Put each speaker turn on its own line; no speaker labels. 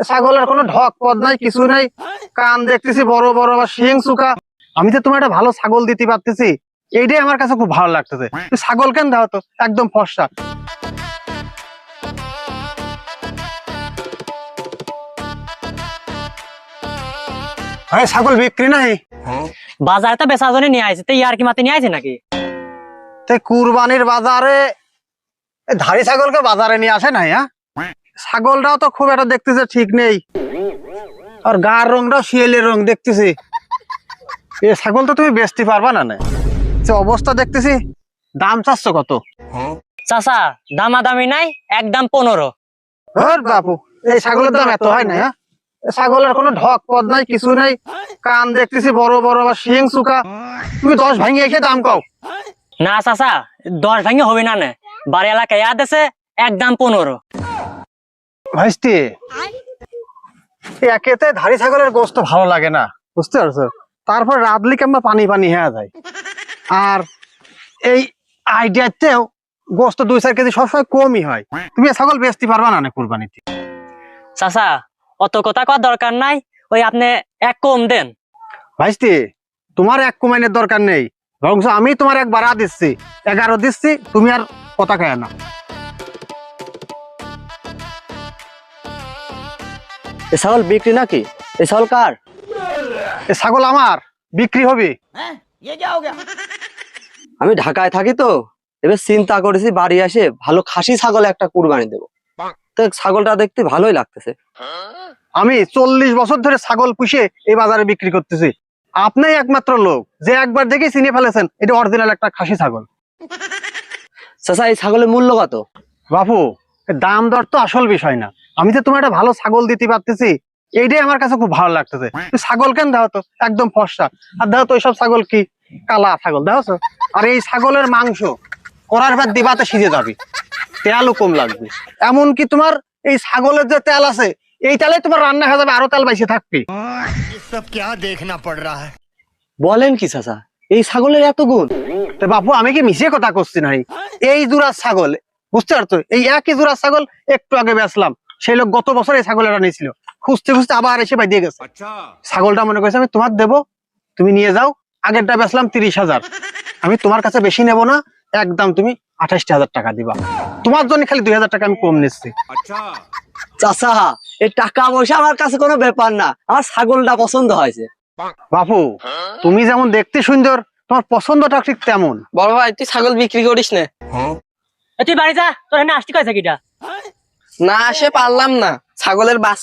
ছাগলের কোনো ঢক পদ নাই, কিছু নাই, কান দেখতেছি বড় বড়, আবার শিং চুকা। আমি তো তোমার একটা ভালো ছাগল দিতে পারতেছি, এইটাই আমার কাছে খুব ভালো লাগতেছে। ছাগল কেন দাও তো, একদম ফর্সা। ছাগল বিক্রি নাই?
বাজারে তো বেচা জনে নিয়ে আইছে, তো ইয়ার কি মাতে নিয়ে আইছে নাকি?
কুরবানির বাজারে ধাড়ি ছাগলকে বাজারে নিয়ে আসে নাই? ছাগলটাও তো খুব একটা দেখতেছে ঠিক নেই, আর গার রংটাও শিয়ালের রং দেখতেছি। এই ছাগল তো তুমি বেচতে পারবা না? যে অবস্থা দেখতেছি। দাম চাচ্ছ কত?
চাচা দামাদামি নাই, একদম 15।
বাপু, এই ছাগলের দাম এত হয় না? ছাগলের কোনো ঢক পদ নাই, কিছু নাই, কান দেখতেছি বড় বড়, আবার শিং চুকা। তুমি 10 ভাঙিয়ে এসে দাম কও।
না চাচা, 10 ভাঙে হবে না। বাড়ি এলাকায় ইয়াদ আছে, একদম 15।
ভাইস্তি, একেতে ধাড়ি ছাগলের গোস্ত ভালো লাগে না, বুঝতে পারছো? তারপর রাতলি কেমন পানি পানি হয়ে যায়। আর এই আইডিয়াতেও গোস্ত 2-4 কেজি সবসময় কমই হয়। তুমি ছাগল বেচতে পারবা না কুরবানিতে?
চাচা অত কথা কর দরকার নাই, ওই আপনি 1 কম দেন।
ভাইস্তি, তোমার 1 কমাইনের দরকার নেই, বরং আমি তোমার 1 বাড়া দিচ্ছি, 11 দিচ্ছি। তুমি আর কথা খায় না।
এ ছাগল বিক্রি নাকি? এ ছাগল কার?
এ ছাগল আমার, বিক্রি হবে।
আমি ঢাকায় থাকি তো, এবার চিন্তা করেছি বাড়ি এসে ভালো খাসি ছাগল একটা কুরবানি দেবো। তো ছাগলটা দেখতে ভালোই লাগতেছে।
আমি 40 বছর ধরে ছাগল পুষে এই বাজারে বিক্রি করতেছি। আপনি একমাত্র লোক যে একবার দেখে চিনে ফেলেছেন এটা অরিজিনাল একটা খাসি ছাগল।
চাচা এই ছাগলের মূল্য কত?
বাপু, দাম দর তো আসল বিষয় না। আমি তো তোমার একটা ভালো ছাগল দিতে পারতেছি, এইটাই আমার কাছে খুব ভালো লাগতেছে। ছাগল কেন দাও তো, একদম ফর্সা। আর দাও তো ওইসব ছাগল কি কালা ছাগল দাও তো। আর এই ছাগলের মাংস করার পর দিবাতে সিজে যাবে, তেলও কম লাগবে। এমনকি তোমার এই ছাগলের যে তেল আছে, এই তেলে তোমার রান্না হয়ে যাবে, আরো তেল বাইসে থাকবে।
सब क्या देखना पड़ रहा है।
বলেন কি চাচা, এই ছাগলের এত গুণ?
তো বাপু, আমি কি মিশিয়ে কথা করছি নাই? এই জোড়া ছাগল, বুঝতে পারছো, এই একই জোড়া ছাগল একটু আগে বেচলাম। সেই লোক গত বছর এই ছাগলটা নিয়েছিল, খুঁজতে খুঁজতে আবার এসে বাই দিয়ে গেছে। ছাগলটা মনে করছে আমি তোমার দেবো, তুমি নিয়ে যাও। আগেরটা বেচলাম 30,000। আমি তোমার কাছে বেশি নেবো না, একদম তুমি 28,000 টাকা দিবা। তোমার জন্য খালি 2,000 টাকা আমি কম নিচ্ছি।
চাচা এই টাকা পয়সা আমার কাছে কোনো ব্যাপার না, আমার ছাগলটা পছন্দ হয়েছে।
বাপু, তুমি যেমন দেখতে সুন্দর, তোমার পছন্দটা ঠিক তেমন।
বড় ভাই তুই ছাগল বিক্রি করিস না?
তুই বাড়ি যা, তোর এখানে আসতে কয়েছে কিটা?
না আসে পারলাম না, ছাগলের বাচ্চা